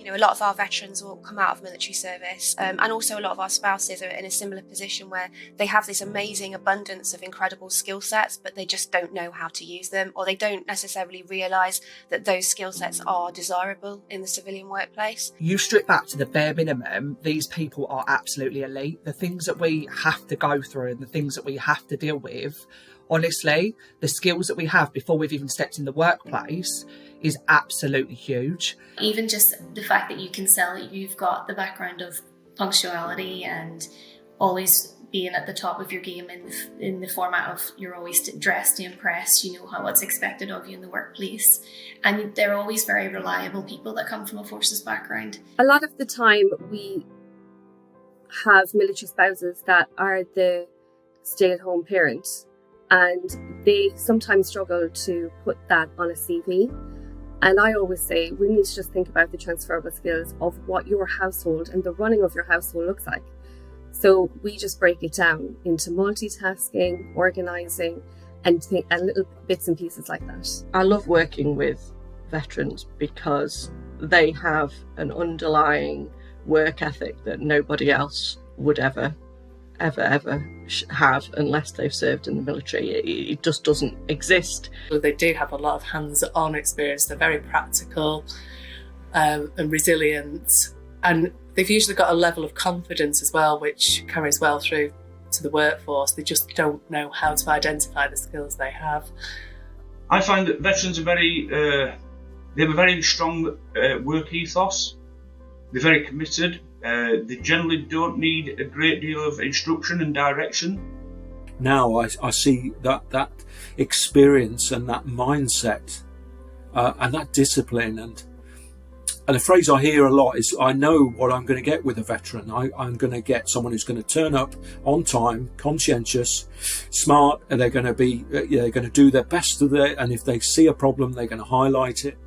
You know, a lot of our veterans will come out of military service, and also a lot of our spouses are in a similar position where they have this amazing abundance of incredible skill sets, but they just don't know how to use them, or they don't necessarily realise that those skill sets are desirable in the civilian workplace. You strip back to the bare minimum, these people are absolutely elite. The things that we have to go through and the things that we have to deal with, honestly, the skills that we have before we've even stepped in the workplace is absolutely huge. Even just the fact that you can sell, you've got the background of punctuality and always being at the top of your game in the format of you're always dressed to impress, you know what's expected of you in the workplace. And they're always very reliable people that come from a forces background. A lot of the time we have military spouses that are the stay-at-home parent, and they sometimes struggle to put that on a CV. And I always say we need to just think about the transferable skills of what your household and the running of your household looks like. So we just break it down into multitasking, organising, and little bits and pieces like that. I love working with veterans because they have an underlying work ethic that nobody else would ever have unless they've served in the military. It just doesn't exist. They do have a lot of hands-on experience. They're very practical and resilient, and they've usually got a level of confidence as well, which carries well through to the workforce. They just don't know how to identify the skills they have. I find that veterans are they have a very strong work ethos. They're very committed. They generally don't need a great deal of instruction and direction. Now I see that experience and that mindset and that discipline, and the phrase I hear a lot is, I know what I'm going to get with a veteran. I'm going to get someone who's going to turn up on time, conscientious, smart, and they're going to be they're going to do their best and if they see a problem, they're going to highlight it.